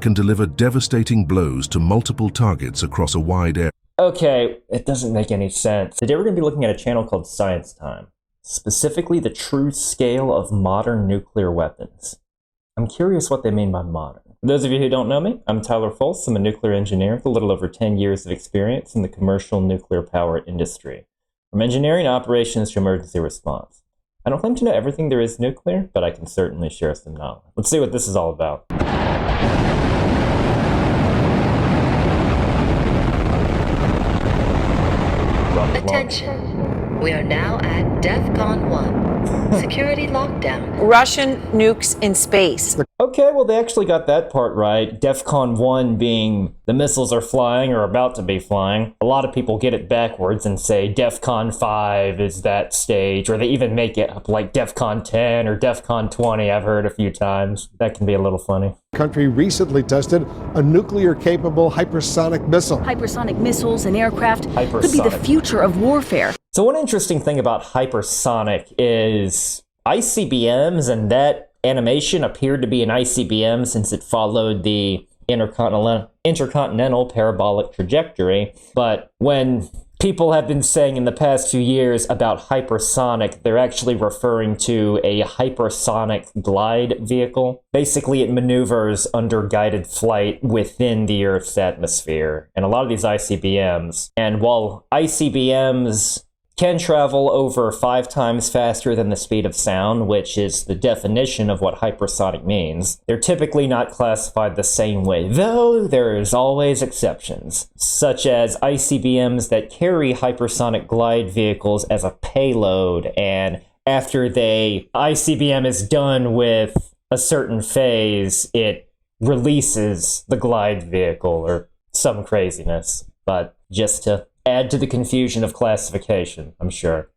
can deliver devastating blows to multiple targets across a wide area. Okay, it doesn't make any sense. Today we're going to be looking at a channel called Science Time, specifically the true scale of modern nuclear weapons. I'm curious what they mean by modern. For those of you who don't know me, I'm Tyler Fultz. I'm a nuclear engineer with a little over 10 years of experience in the commercial nuclear power industry, from engineering operations to emergency response. I don't claim to know everything there is nuclear, but I can certainly share some knowledge. Let's see what this is all about. Attention. We are now at Defcon 1. Security lockdown. Russian nukes in space. Okay, well they actually got that part right. Defcon 1 being the missiles are flying or about to be flying. A lot of people get it backwards and say Defcon 5 is that stage, or they even make it up like Defcon 10 or Defcon 20, I've heard a few times. That can be a little funny. Country recently tested a nuclear-capable hypersonic missile. Hypersonic missiles and aircraft could be the future of warfare. So one interesting thing about hypersonic is ICBMs, and that animation appeared to be an ICBM since it followed the intercontinental parabolic trajectory. But when people have been saying in the past few years about hypersonic, they're actually referring to a hypersonic glide vehicle. Basically, it maneuvers under guided flight within the Earth's atmosphere. And a lot of these ICBMs, and while ICBMs can travel over 5 times faster than the speed of sound, which is the definition of what hypersonic means, they're typically not classified the same way, though there's always exceptions, such as ICBMs that carry hypersonic glide vehicles as a payload, and after the ICBM is done with a certain phase, it releases the glide vehicle, or some craziness, but just to add to the confusion of classification, I'm sure.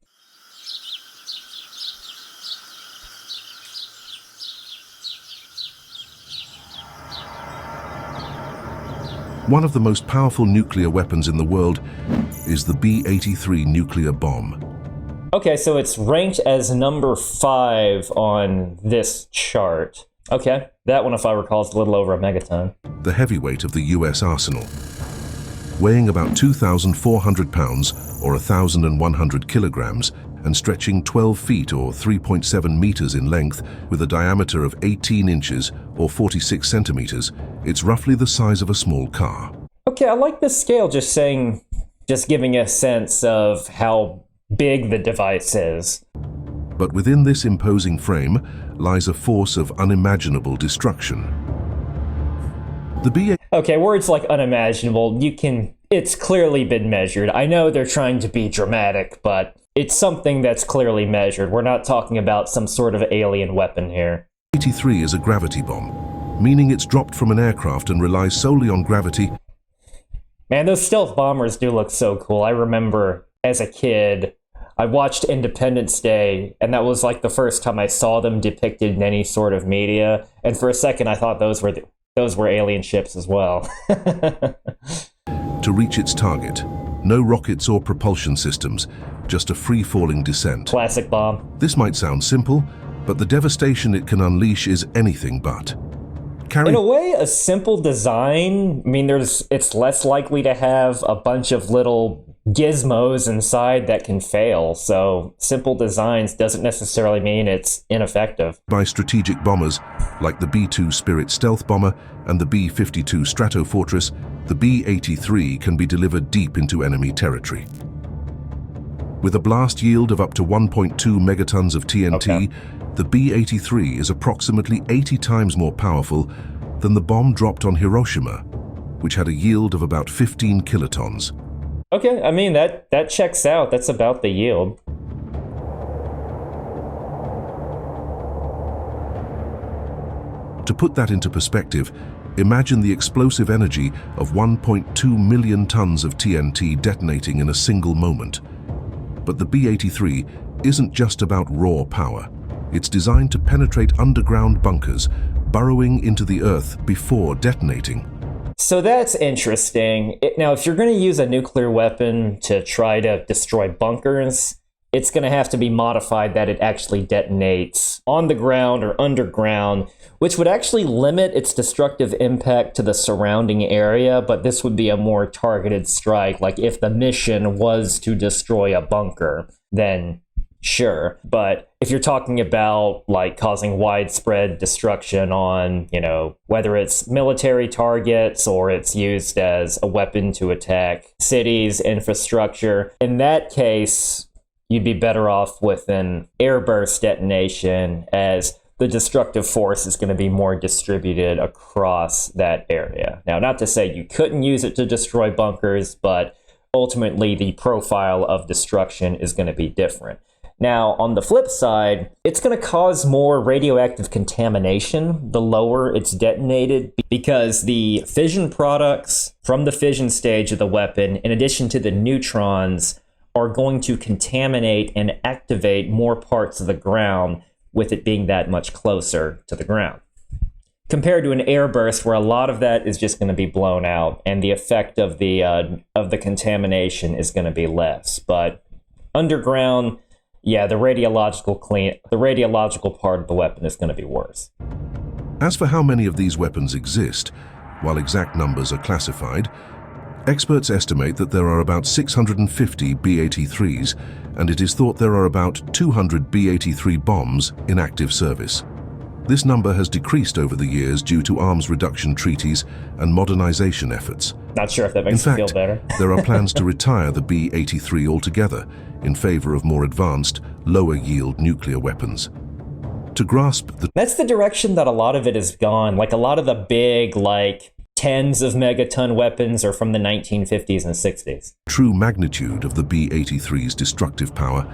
One of the most powerful nuclear weapons in the world is the B-83 nuclear bomb. Okay, so it's ranked as number 5 on this chart. Okay, that one, if I recall, is a little over a megaton. The heavyweight of the US arsenal. Weighing about 2,400 pounds or 1,100 kilograms and stretching 12 feet or 3.7 meters in length with a diameter of 18 inches or 46 centimeters, it's roughly the size of a small car. Okay, I like this scale, just giving a sense of how big the device is. But within this imposing frame lies a force of unimaginable destruction. Okay, words like unimaginable, it's clearly been measured. I know they're trying to be dramatic, but it's something that's clearly measured. We're not talking about some sort of alien weapon here. B-83 is a gravity bomb, meaning it's dropped from an aircraft and relies solely on gravity. Man, those stealth bombers do look so cool. I remember as a kid, I watched Independence Day, and that was like the first time I saw them depicted in any sort of media. And for a second, I thought those were alien ships as well. To reach its target, no rockets or propulsion systems, just a free-falling descent. Classic bomb. This might sound simple, but the devastation it can unleash is anything but. In a way, a simple design, I mean, it's less likely to have a bunch of little gizmos inside that can fail, so simple designs doesn't necessarily mean it's ineffective. By strategic bombers like the B-2 Spirit stealth bomber and the B-52 Stratofortress, the B-83 can be delivered deep into enemy territory. With a blast yield of up to 1.2 megatons of TNT, the B-83 is approximately 80 times more powerful than the bomb dropped on Hiroshima, which had a yield of about 15 kilotons. Okay, I mean, that checks out. That's about the yield. To put that into perspective, imagine the explosive energy of 1.2 million tons of TNT detonating in a single moment. But the B-83 isn't just about raw power. It's designed to penetrate underground bunkers, burrowing into the earth before detonating. So that's interesting. Now, if you're going to use a nuclear weapon to try to destroy bunkers, it's going to have to be modified that it actually detonates on the ground or underground, which would actually limit its destructive impact to the surrounding area, but this would be a more targeted strike. Like if the mission was to destroy a bunker, then sure. But if you're talking about like causing widespread destruction on, whether it's military targets or it's used as a weapon to attack cities, infrastructure, in that case, you'd be better off with an airburst detonation, as the destructive force is going to be more distributed across that area. Now, not to say you couldn't use it to destroy bunkers, but ultimately the profile of destruction is going to be different. Now, on the flip side, it's going to cause more radioactive contamination the lower it's detonated, because the fission products from the fission stage of the weapon, in addition to the neutrons, are going to contaminate and activate more parts of the ground with it being that much closer to the ground. Compared to an airburst where a lot of that is just going to be blown out and the effect of the contamination is going to be less. But underground, yeah, the radiological part of the weapon is going to be worse. As for how many of these weapons exist, while exact numbers are classified, experts estimate that there are about 650 B-83s, and it is thought there are about 200 B-83 bombs in active service. This number has decreased over the years due to arms reduction treaties and modernization efforts. Not sure if that makes you feel better. There are plans to retire the B-83 altogether in favor of more advanced, lower-yield nuclear weapons. To grasp the... That's the direction that a lot of it has gone. Like a lot of the big, tens of megaton weapons are from the 1950s and 60s. True magnitude of the B-83's destructive power,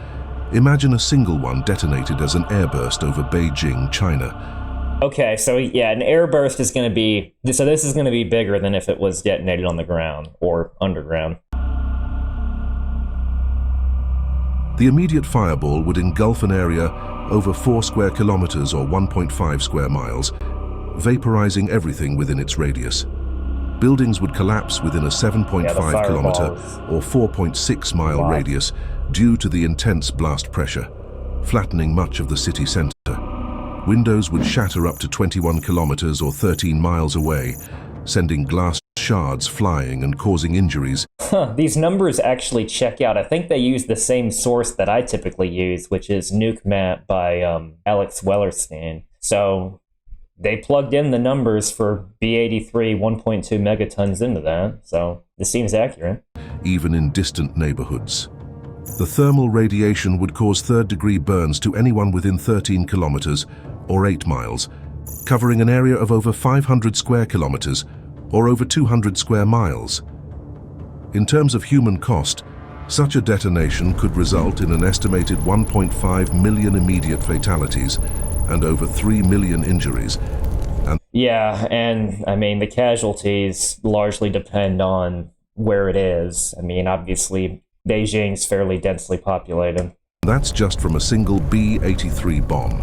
imagine a single one detonated as an airburst over Beijing, China. Okay, so yeah, an airburst is going to be... So this is going to be bigger than if it was detonated on the ground or underground. The immediate fireball would engulf an area over 4 square kilometers or 1.5 square miles, vaporizing everything within its radius. Buildings would collapse within a 7.5 kilometer or 4.6 mile radius due to the intense blast pressure, flattening much of the city center. Windows would shatter up to 21 kilometers or 13 miles away, sending glass shards flying and causing injuries. These numbers actually check out. I think they use the same source that I typically use, which is Nuke Map by Alex Wellerstein. So they plugged in the numbers for B-83 1.2 megatons into that, so this seems accurate. Even in distant neighborhoods. The thermal radiation would cause third-degree burns to anyone within 13 kilometers or 8 miles, covering an area of over 500 square kilometers or over 200 square miles. In terms of human cost, such a detonation could result in an estimated 1.5 million immediate fatalities and over 3 million injuries. Yeah, and I mean, the casualties largely depend on where it is. I mean, obviously, Beijing's fairly densely populated. That's just from a single B-83 bomb.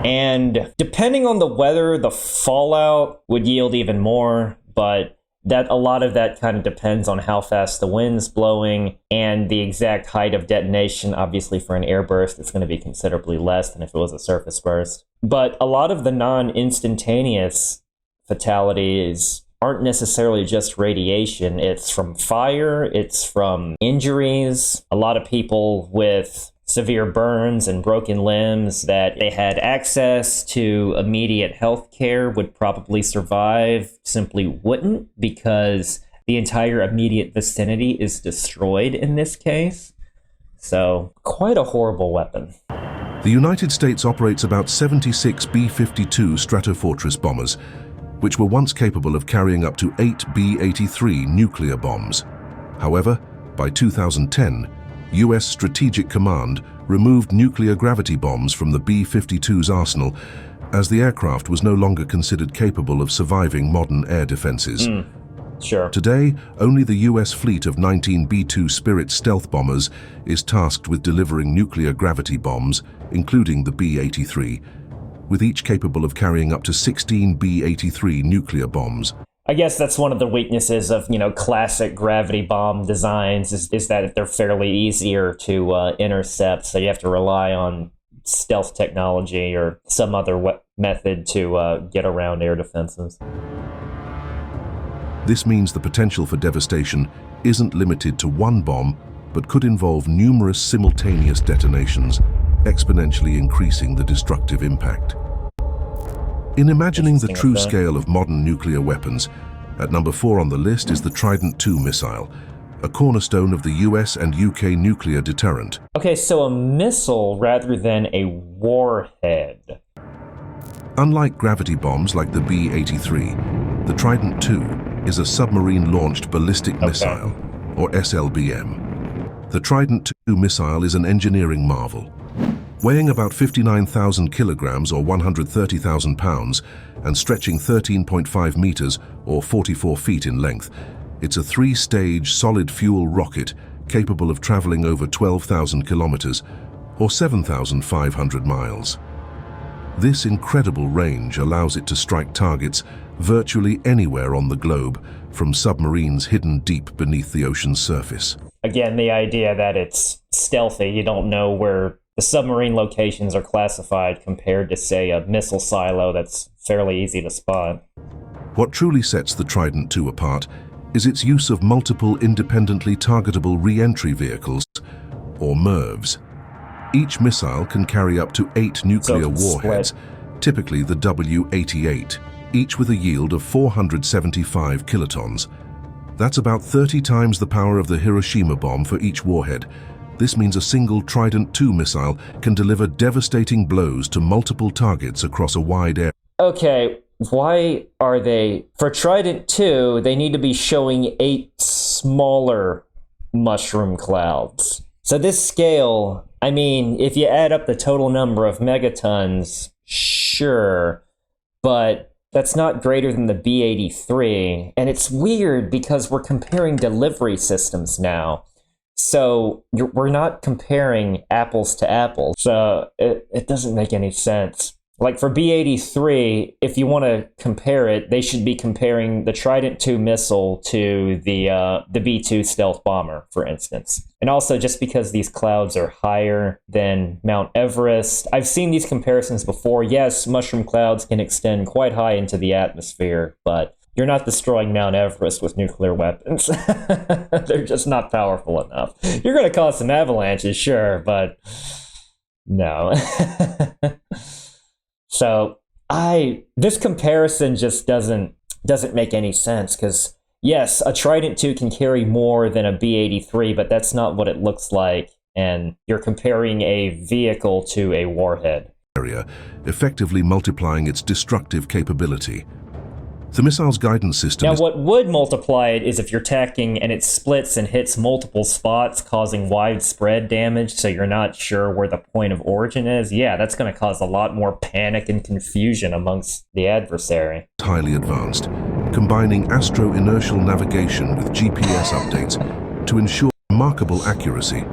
And depending on the weather, the fallout would yield even more, but a lot of that kind of depends on how fast the wind's blowing and the exact height of detonation. Obviously, for an airburst, it's going to be considerably less than if it was a surface burst. But a lot of the non-instantaneous fatalities aren't necessarily just radiation. It's from fire, it's from injuries. A lot of people with severe burns and broken limbs that they had access to immediate health care would probably survive, simply wouldn't, because the entire immediate vicinity is destroyed in this case. So, quite a horrible weapon. The United States operates about 76 B-52 Stratofortress bombers, which were once capable of carrying up to 8 B-83 nuclear bombs. However, by 2010, U.S. Strategic Command removed nuclear gravity bombs from the B-52's arsenal, as the aircraft was no longer considered capable of surviving modern air defenses. Sure. Today, only the U.S. fleet of 19 B-2 Spirit stealth bombers is tasked with delivering nuclear gravity bombs, including the B-83, with each capable of carrying up to 16 B-83 nuclear bombs. I guess that's one of the weaknesses of, classic gravity bomb designs is that they're fairly easier to intercept, so you have to rely on stealth technology or some other method to get around air defenses. This means the potential for devastation isn't limited to one bomb, but could involve numerous simultaneous detonations, exponentially increasing the destructive impact. In imagining the true scale of modern nuclear weapons, at number 4 on the list is the Trident II missile, a cornerstone of the US and UK nuclear deterrent. Okay, so a missile rather than a warhead. Unlike gravity bombs like the B-83, the Trident II is a submarine-launched ballistic missile, or SLBM. The Trident II missile is an engineering marvel. Weighing about 59,000 kilograms or 130,000 pounds and stretching 13.5 meters or 44 feet in length, it's a 3-stage solid-fuel rocket capable of traveling over 12,000 kilometers or 7,500 miles. This incredible range allows it to strike targets virtually anywhere on the globe, from submarines hidden deep beneath the ocean's surface. Again, the idea that it's stealthy, you don't know where the submarine locations are classified compared to, say, a missile silo that's fairly easy to spot. What truly sets the Trident II apart is its use of multiple independently targetable re-entry vehicles, or MIRVs. Each missile can carry up to 8 nuclear warheads, typically the W-88, each with a yield of 475 kilotons. That's about 30 times the power of the Hiroshima bomb for each warhead. This means a single Trident II missile can deliver devastating blows to multiple targets across a wide area. Okay, why are they... For Trident II, they need to be showing 8 smaller mushroom clouds. So this scale, I mean, if you add up the total number of megatons, sure, but that's not greater than the B-83. And it's weird because we're comparing delivery systems now. So we're not comparing apples to apples. So it doesn't make any sense. Like for B-83, if you want to compare it, they should be comparing the Trident II missile to the B-2 stealth bomber, for instance. And also just because these clouds are higher than Mount Everest. I've seen these comparisons before. Yes, mushroom clouds can extend quite high into the atmosphere, but you're not destroying Mount Everest with nuclear weapons. They're just not powerful enough. You're going to cause some avalanches, sure, but no. So this comparison just doesn't make any sense, because yes, a Trident II can carry more than a B-83, but that's not what it looks like, and you're comparing a vehicle to a warhead. Effectively multiplying its destructive capability. The missile's guidance system Now, what would multiply it is if you're tacking and it splits and hits multiple spots, causing widespread damage, so you're not sure where the point of origin is. Yeah, that's going to cause a lot more panic and confusion amongst the adversary. Highly advanced, combining astro-inertial navigation with GPS updates to ensure remarkable accuracy.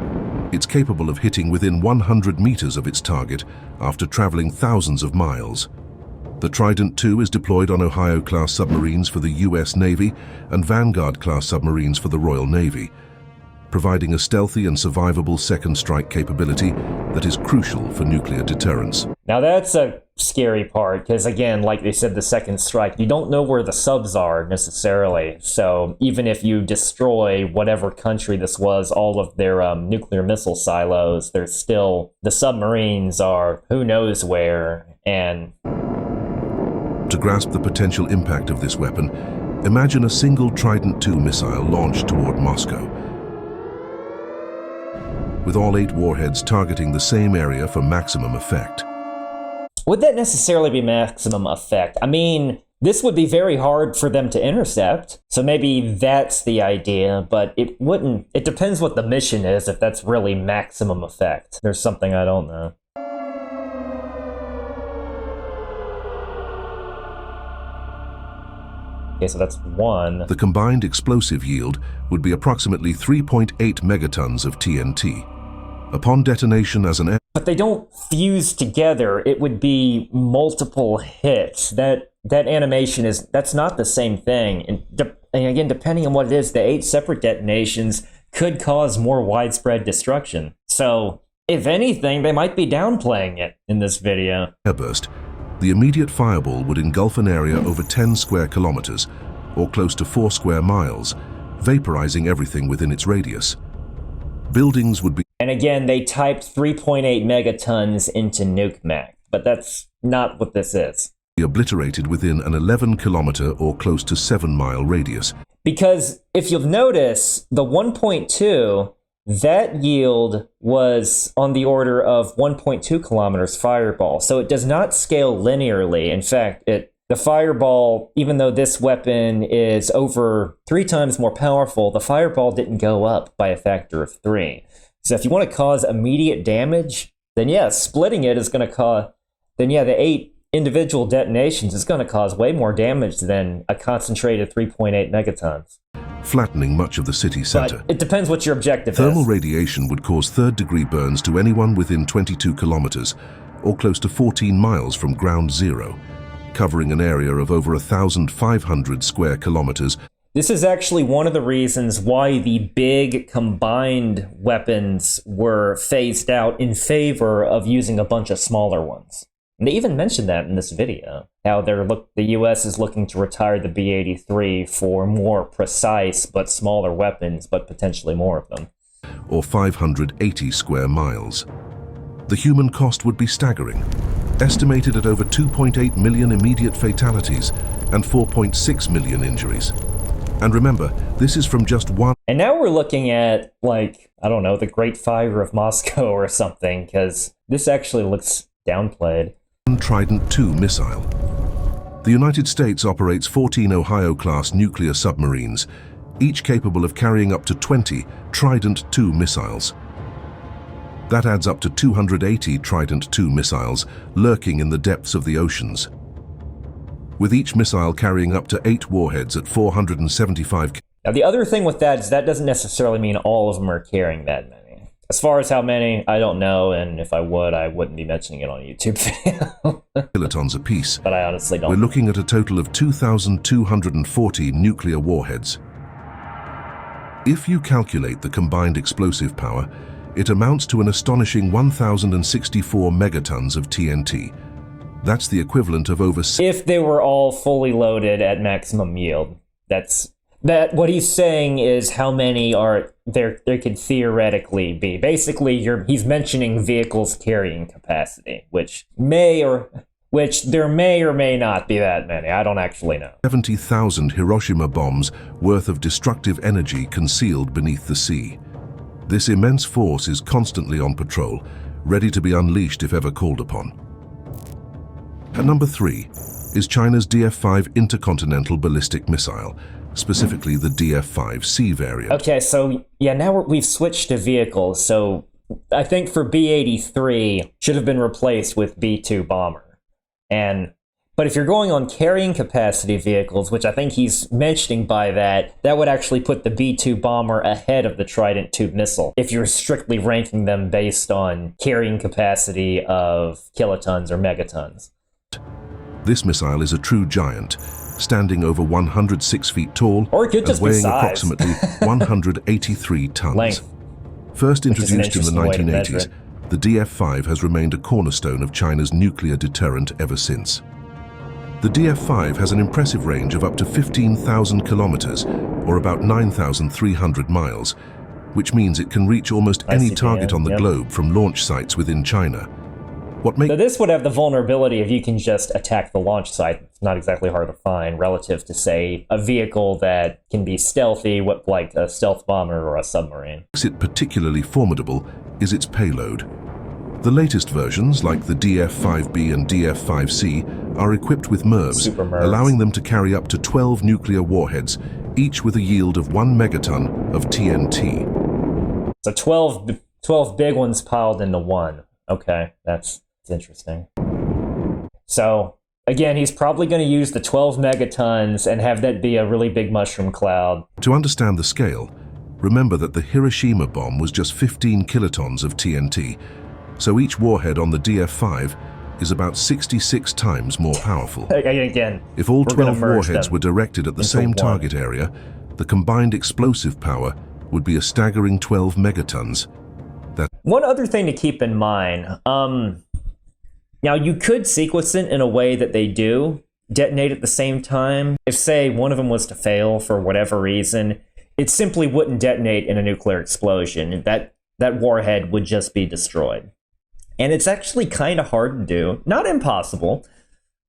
It's capable of hitting within 100 meters of its target after traveling thousands of miles. The Trident II is deployed on Ohio-class submarines for the US Navy and Vanguard-class submarines for the Royal Navy, providing a stealthy and survivable second strike capability that is crucial for nuclear deterrence. Now that's a scary part, because again, like they said, the second strike, you don't know where the subs are necessarily. So even if you destroy whatever country this was, all of their nuclear missile silos, there's still, the submarines are who knows where, and... To grasp the potential impact of this weapon, imagine a single Trident II missile launched toward Moscow, with all 8 warheads targeting the same area for maximum effect. Would that necessarily be maximum effect? I mean, this would be very hard for them to intercept, so maybe that's the idea, but it wouldn't... It depends what the mission is, if that's really maximum effect. There's something I don't know. Okay, so that's 1. The combined explosive yield would be approximately 3.8 megatons of TNT. Upon detonation as an... But they don't fuse together. It would be multiple hits. That that animation that's not the same thing. And again, depending on what it is, the 8 separate detonations could cause more widespread destruction. So, if anything, they might be downplaying it in this video. Airburst, the immediate fireball would engulf an area over 10 square kilometers, or close to 4 square miles, vaporizing everything within its radius. Buildings would be... And again, they typed 3.8 megatons into nuke mech, but that's not what this is. ...obliterated within an 11-kilometer or close to 7-mile radius. Because if you'll notice, the 1.2, that yield was on the order of 1.2 kilometers fireball, so it does not scale linearly. In fact, the fireball, even though this weapon is over 3 times more powerful, the fireball didn't go up by a factor of 3. So if you want to cause immediate damage, then yeah, splitting it is going to cause... Then yeah, the 8 individual detonations is going to cause way more damage than a concentrated 3.8 megatons. Flattening much of the city center. But it depends what your objective Thermal is. radiation would cause third-degree burns to anyone within 22 kilometers, or close to 14 miles from ground zero, covering an area of over 1,500 square kilometers. This is actually one of the reasons why the big combined weapons were phased out in favor of using a bunch of smaller ones. And they even mentioned that in this video, how the US is looking to retire the B-83 for more precise but smaller weapons, but potentially more of them. Or 580 square miles. The human cost would be staggering, estimated at over 2.8 million immediate fatalities and 4.6 million injuries. And remember, this is from just one... And now we're looking at, like, I don't know, the Great Fire of Moscow or something, because this actually looks downplayed. Trident II missile. The United States operates 14 Ohio-class nuclear submarines, each capable of carrying up to 20 Trident II missiles. That adds up to 280 Trident II missiles lurking in the depths of the oceans, with each missile carrying up to 8 warheads at 475 km. Now, the other thing with that is that doesn't necessarily mean all of them are carrying that many. As far as how many, I don't know, and if I would, I wouldn't be mentioning it on a YouTube video. Kilotons apiece. But I honestly don't. We're looking at a total of 2,240 nuclear warheads. If you calculate the combined explosive power, it amounts to an astonishing 1,064 megatons of TNT. That's the equivalent of over... If they were all fully loaded at maximum yield. What he's saying is how many are there could theoretically be. Basically, he's mentioning vehicles carrying capacity, which there may or may not be that many. I don't actually know. 70,000 Hiroshima bombs worth of destructive energy concealed beneath the sea. This immense force is constantly on patrol, ready to be unleashed if ever called upon. At number 3 is China's DF-5 intercontinental ballistic missile, specifically the DF-5C variant. Okay, so yeah, now we've switched to vehicles, so I think for B-83 should have been replaced with B-2 bomber. But if you're going on carrying capacity vehicles, which I think he's mentioning by that would actually put the B-2 bomber ahead of the Trident II missile, if you're strictly ranking them based on carrying capacity of kilotons or megatons. This missile is a true giant, standing over 106 feet tall and weighing approximately 183 tons. Length. First introduced in the 1980s, the DF-5 has remained a cornerstone of China's nuclear deterrent ever since. The DF-5 has an impressive range of up to 15,000 kilometers, or about 9,300 miles, which means it can reach almost any target on the globe from launch sites within China. So this would have the vulnerability if you can just attack the launch site. It's not exactly hard to find relative to, say, a vehicle that can be stealthy, like a stealth bomber or a submarine. What makes it particularly formidable is its payload. The latest versions, like the DF-5B and DF-5C, are equipped with MIRVs, allowing them to carry up to 12 nuclear warheads, each with a yield of 1 megaton of TNT. So 12 big ones piled into one. Okay, that's interesting. So, again, he's probably going to use the 12 megatons and have that be a really big mushroom cloud. To understand the scale, remember that the Hiroshima bomb was just 15 kilotons of TNT, so each warhead on the DF-5 is about 66 times more powerful. Again, if all we're gonna 12 merge warheads them were directed at the into same one. target area, the combined explosive power would be a staggering 12 megatons. One other thing to keep in mind, now you could sequence it in a way that they do detonate at the same time. If, say, one of them was to fail for whatever reason, it simply wouldn't detonate in a nuclear explosion. That warhead would just be destroyed. And it's actually kind of hard to do. Not impossible,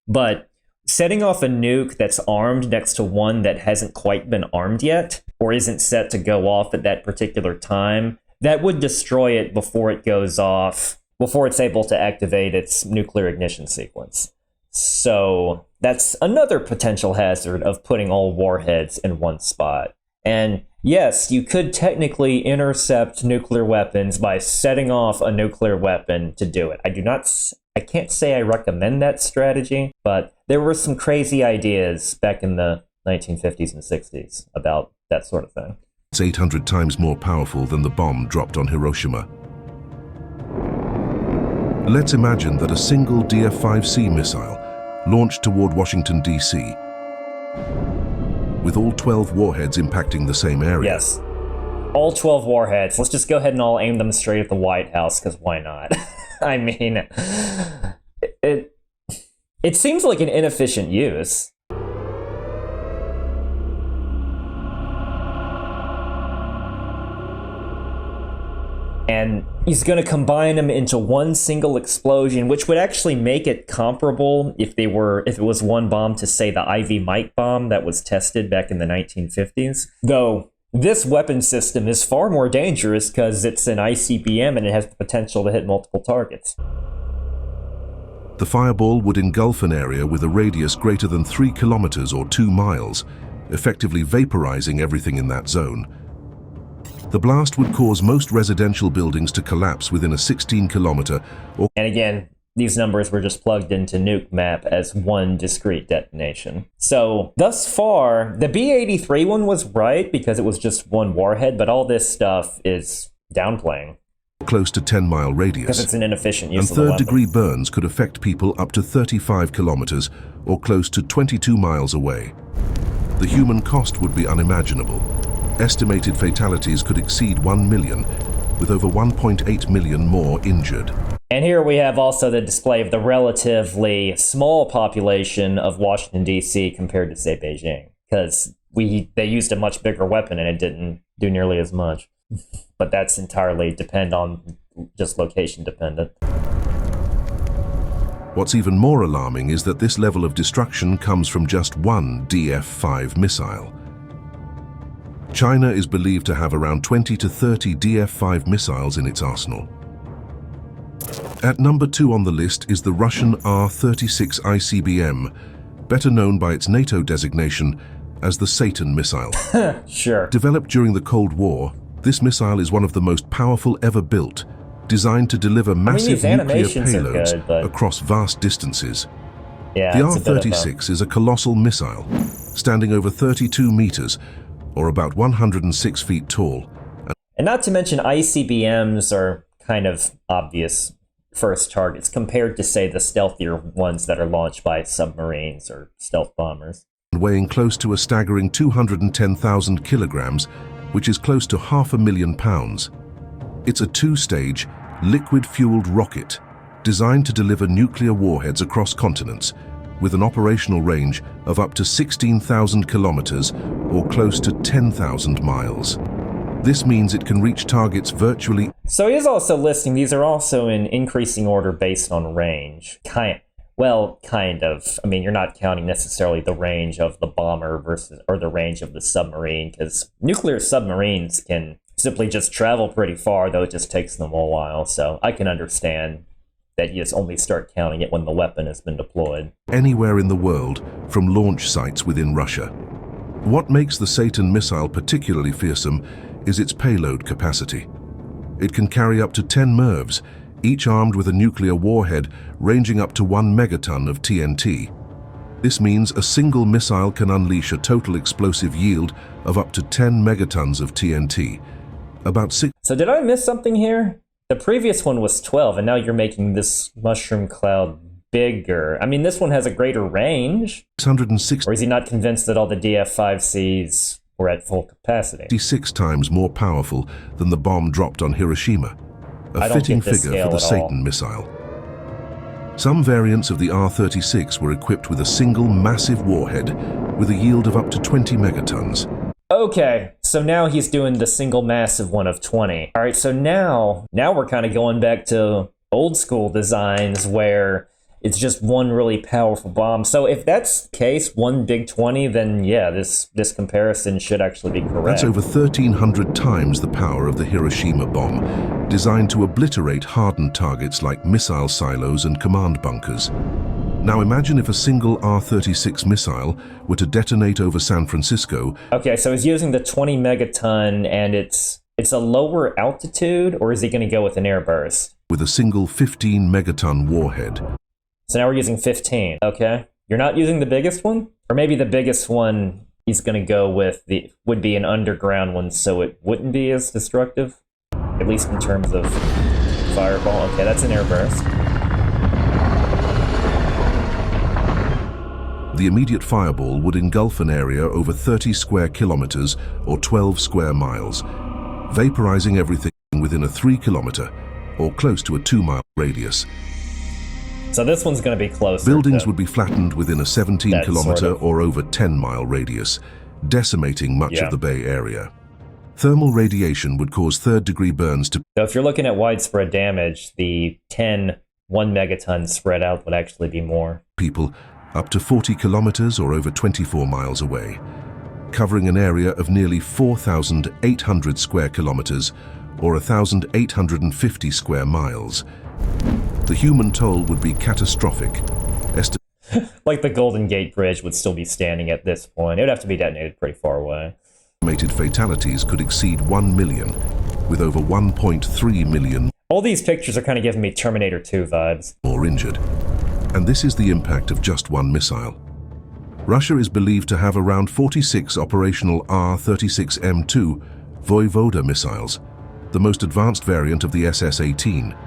but setting off a nuke that's armed next to one that hasn't quite been armed yet, or isn't set to go off at that particular time, that would destroy it before it goes off, before it's able to activate its nuclear ignition sequence. So that's another potential hazard of putting all warheads in one spot. And yes, you could technically intercept nuclear weapons by setting off a nuclear weapon to do it. I can't say I recommend that strategy, but there were some crazy ideas back in the 1950s and 60s about that sort of thing. It's 800 times more powerful than the bomb dropped on Hiroshima. Let's imagine that a single DF-5C missile launched toward Washington, D.C., with all 12 warheads impacting the same area. Yes. All 12 warheads. Let's just go ahead and all aim them straight at the White House, because why not? I mean, it seems like an inefficient use. And he's going to combine them into one single explosion, which would actually make it comparable if it was one bomb to, say, the Ivy Mike bomb that was tested back in the 1950s. Though this weapon system is far more dangerous because it's an ICBM and it has the potential to hit multiple targets. The fireball would engulf an area with a radius greater than 3 kilometers or 2 miles, effectively vaporizing everything in that zone. The blast would cause most residential buildings to collapse within a 16-kilometer or... And again, these numbers were just plugged into nuke map as one discrete detonation. So, thus far, the B-83 one was right because it was just one warhead, but all this stuff is downplaying. Close to 10-mile radius. Because it's an inefficient use and of the weapon. third-degree burns could affect people up to 35 kilometers or close to 22 miles away. The human cost would be unimaginable. Estimated fatalities could exceed 1 million, with over 1.8 million more injured. And here we have also the display of the relatively small population of Washington, D.C. compared to, say, Beijing. Because they used a much bigger weapon and it didn't do nearly as much. But that's entirely just location dependent. What's even more alarming is that this level of destruction comes from just one DF-5 missile. China is believed to have around 20 to 30 DF-5 missiles in its arsenal. At number 2 on the list is the Russian R-36 ICBM, better known by its NATO designation as the Satan missile. Sure. Developed during the Cold War, this missile is one of the most powerful ever built, designed to deliver massive nuclear payloads across vast distances. Yeah, the R-36 is a colossal missile, standing over 32 meters, or about 106 feet tall. And not to mention ICBMs are kind of obvious first targets compared to, say, the stealthier ones that are launched by submarines or stealth bombers. Weighing close to a staggering 210,000 kilograms, which is close to 500,000 pounds. It's a 2-stage, liquid-fueled rocket designed to deliver nuclear warheads across continents, with an operational range of up to 16,000 kilometers or close to 10,000 miles. This means it can reach targets virtually... So he is also listing these are also in increasing order based on range. Kind of. I mean, you're not counting necessarily the range of the bomber or the range of the submarine, because nuclear submarines can simply just travel pretty far, though it just takes them a while. So I can understand that you just only start counting it when the weapon has been deployed. Anywhere in the world, from launch sites within Russia. What makes the Satan missile particularly fearsome is its payload capacity. It can carry up to 10 MIRVs, each armed with a nuclear warhead ranging up to 1 megaton of TNT. This means a single missile can unleash a total explosive yield of up to 10 megatons of TNT. About 6... So did I miss something here? The previous one was 12, and now you're making this mushroom cloud bigger? I mean, this one has a greater range. 660. Or is he not convinced that all the DF-5Cs were at full capacity? 56 times more powerful than the bomb dropped on Hiroshima. A fitting figure for the Satan missile. Some variants of the R-36 were equipped with a single massive warhead with a yield of up to 20 megatons. Okay, so now he's doing the single massive one of 20. All right, so now we're kind of going back to old school designs where it's just one really powerful bomb. So if that's the case, one big 20, then yeah, this comparison should actually be correct. That's over 1,300 times the power of the Hiroshima bomb, designed to obliterate hardened targets like missile silos and command bunkers. Now imagine if a single R-36 missile were to detonate over San Francisco. Okay, so he's using the 20 megaton, and it's a lower altitude, or is he going to go with an air burst? With a single 15 megaton warhead. So now we're using 15, okay? You're not using the biggest one? Or maybe the biggest one he's going to go with would be an underground one, so it wouldn't be as destructive? At least in terms of fireball. Okay, that's an air burst. The immediate fireball would engulf an area over 30 square kilometers or 12 square miles, vaporizing everything within a 3-kilometer or close to a 2-mile radius. So this one's going to be closer. Buildings would be flattened within a 17-kilometer sort of or over 10-mile radius, decimating much of the Bay Area. Thermal radiation would cause third-degree burns to... So if you're looking at widespread damage, the 1 megaton spread out would actually be more. ...people up to 40 kilometers or over 24 miles away, covering an area of nearly 4,800 square kilometers or 1,850 square miles. The human toll would be catastrophic. Like the Golden Gate Bridge would still be standing at this point. It would have to be detonated pretty far away. Estimated fatalities could exceed 1 million, with over 1.3 million. All these pictures are kind of giving me Terminator 2 vibes. More injured. And this is the impact of just one missile. Russia is believed to have around 46 operational R-36M2 Voyvoda missiles, the most advanced variant of the SS-18.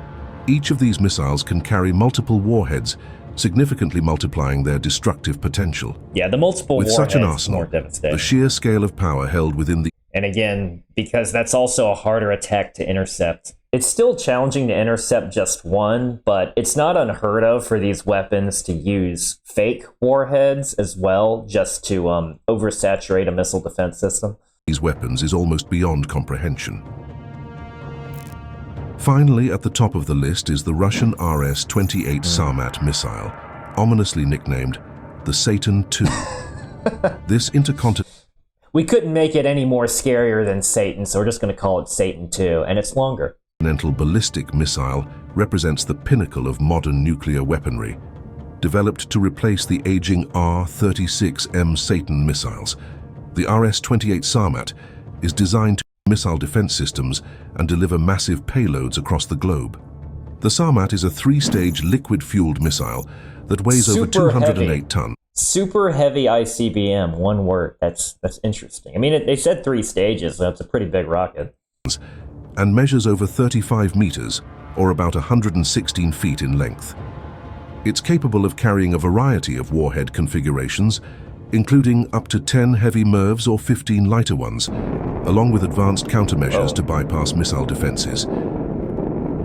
Each of these missiles can carry multiple warheads, significantly multiplying their destructive potential. Yeah, the multiple With warheads such an arsenal, more devastating. the sheer scale of power held within the... And again, because that's also a harder attack to intercept. It's still challenging to intercept just one, but it's not unheard of for these weapons to use fake warheads as well, just to oversaturate a missile defense system. These weapons is almost beyond comprehension. Finally, at the top of the list is the Russian RS-28 Sarmat missile, ominously nicknamed the Satan II. This intercontinental... We couldn't make it any more scarier than Satan, so we're just going to call it Satan II, and it's longer. Ballistic missile represents the pinnacle of modern nuclear weaponry, developed to replace the aging R-36M Satan missiles. The RS-28 Sarmat is designed to missile defense systems and deliver massive payloads across the globe. The Sarmat is a 3-stage liquid-fueled missile that weighs over 208 tons. Super heavy ICBM, one word. That's interesting. I mean, they said 3 stages, so it's a pretty big rocket. And measures over 35 meters, or about 116 feet in length. It's capable of carrying a variety of warhead configurations, including up to 10 heavy MIRVs or 15 lighter ones, along with advanced countermeasures to bypass missile defenses.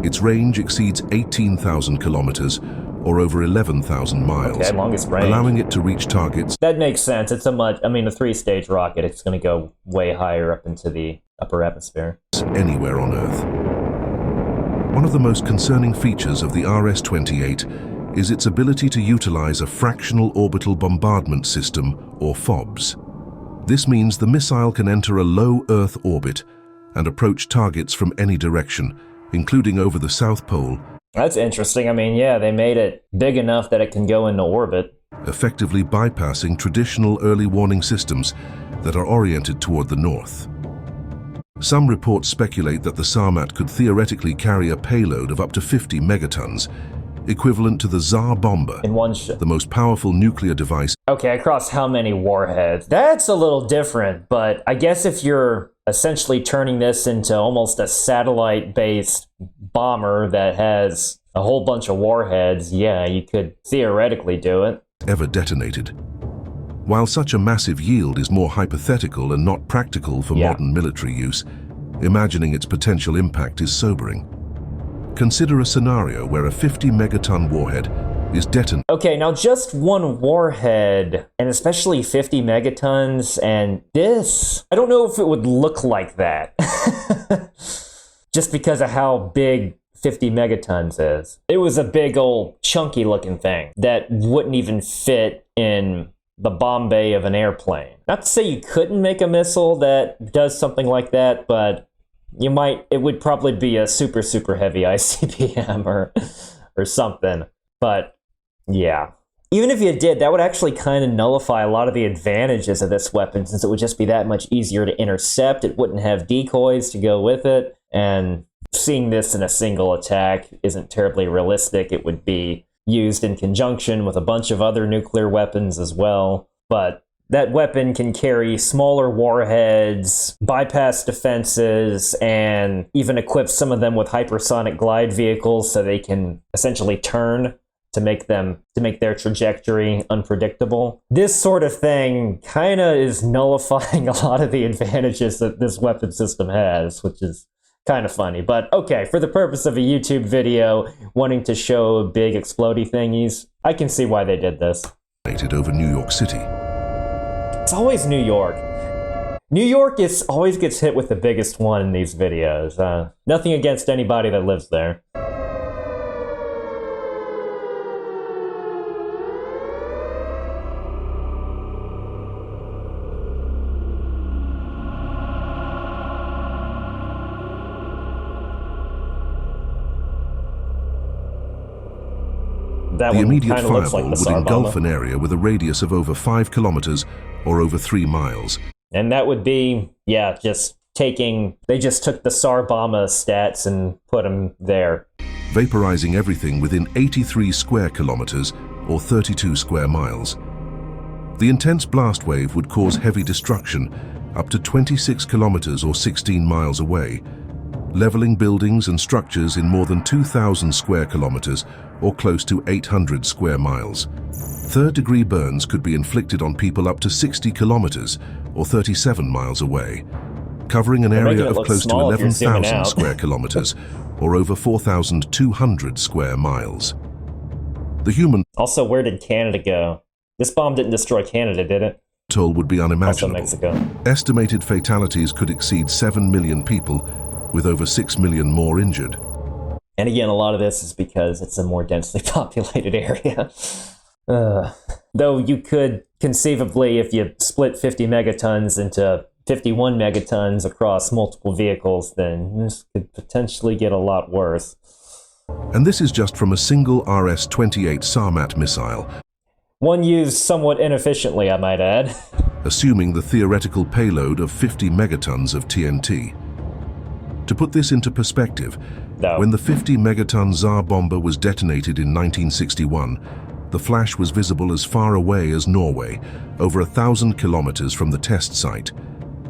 Its range exceeds 18,000 kilometers, or over 11,000 miles, okay, longest range, allowing it to reach targets. That makes sense. It's a 3-stage rocket. It's going to go way higher up into the upper atmosphere. Anywhere on Earth. One of the most concerning features of the RS-28 is its ability to utilize a fractional orbital bombardment system, or FOBS. This means the missile can enter a low Earth orbit and approach targets from any direction, including over the South Pole. That's interesting. I mean, yeah, they made it big enough that it can go into orbit, effectively bypassing traditional early warning systems that are oriented toward the north. Some reports speculate that the Sarmat could theoretically carry a payload of up to 50 megatons, equivalent to the Tsar bomber, in one shot, the most powerful nuclear device. Okay, across how many warheads? That's a little different, but I guess if you're essentially turning this into almost a satellite-based bomber that has a whole bunch of warheads, yeah, you could theoretically do it. Ever detonated. While such a massive yield is more hypothetical and not practical for modern military use, imagining its potential impact is sobering. Consider a scenario where a 50 megaton warhead is detonated. Okay, now just one warhead, and especially 50 megatons, and this, I don't know if it would look like that. Just because of how big 50 megatons is. It was a big old chunky looking thing that wouldn't even fit in the bomb bay of an airplane. Not to say you couldn't make a missile that does something like that, but you might, it would probably be a super, super heavy ICBM or something. But yeah, even if you did, that would actually kind of nullify a lot of the advantages of this weapon, since it would just be that much easier to intercept. It wouldn't have decoys to go with it, and seeing this in a single attack isn't terribly realistic. It would be used in conjunction with a bunch of other nuclear weapons as well. But that weapon can carry smaller warheads, bypass defenses, and even equip some of them with hypersonic glide vehicles so they can essentially turn to make their trajectory unpredictable. This sort of thing kind of is nullifying a lot of the advantages that this weapon system has, which is kind of funny. But okay, for the purpose of a YouTube video wanting to show big explodey thingies, I can see why they did this. Over New York City. It's always New York. New York always gets hit with the biggest one in these videos. Nothing against anybody that lives there. The immediate fireball would engulf an area with a radius of over 5 kilometers or over 3 miles. And that would be, yeah, they just took the Sarmat stats and put them there. Vaporizing everything within 83 square kilometers or 32 square miles. The intense blast wave would cause heavy destruction up to 26 kilometers or 16 miles away, leveling buildings and structures in more than 2,000 square kilometers or close to 800 square miles. Third-degree burns could be inflicted on people up to 60 kilometers or 37 miles away, covering an area of close to 11,000 square kilometers or over 4,200 square miles. The human Also, where did Canada go? This bomb didn't destroy Canada, did it? toll would be unimaginable. Also Mexico. Estimated fatalities could exceed 7 million people, with over 6 million more injured. And again, a lot of this is because it's a more densely populated area. Though you could conceivably, if you split 50 megatons into 51 megatons across multiple vehicles, then this could potentially get a lot worse. And this is just from a single RS-28 Sarmat missile. One used somewhat inefficiently, I might add. Assuming the theoretical payload of 50 megatons of TNT. To put this into perspective, when the 50 megaton Tsar bomber was detonated in 1961, the flash was visible as far away as Norway, over 1,000 kilometers from the test site.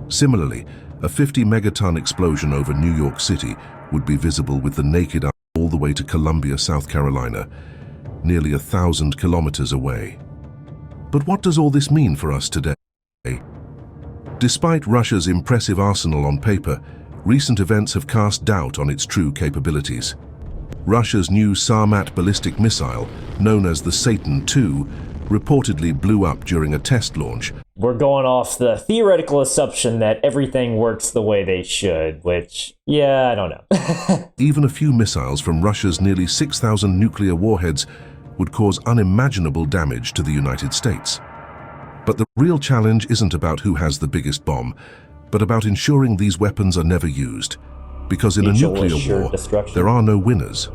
Similarly, a 50 megaton explosion over New York City would be visible with the naked eye all the way to Columbia, South Carolina, nearly 1,000 kilometers away. But what does all this mean for us today? Despite Russia's impressive arsenal on paper, recent events have cast doubt on its true capabilities. Russia's new Sarmat ballistic missile, known as the Satan II, reportedly blew up during a test launch. We're going off the theoretical assumption that everything works the way they should, which, yeah, I don't know. Even a few missiles from Russia's nearly 6,000 nuclear warheads would cause unimaginable damage to the United States. But the real challenge isn't about who has the biggest bomb, but about ensuring these weapons are never used. Because in a nuclear war, there are no winners.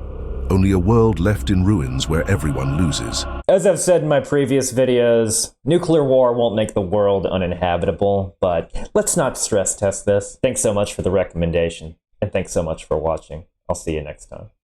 Only a world left in ruins where everyone loses. As I've said in my previous videos, nuclear war won't make the world uninhabitable, but let's not stress test this. Thanks so much for the recommendation, and thanks so much for watching. I'll see you next time.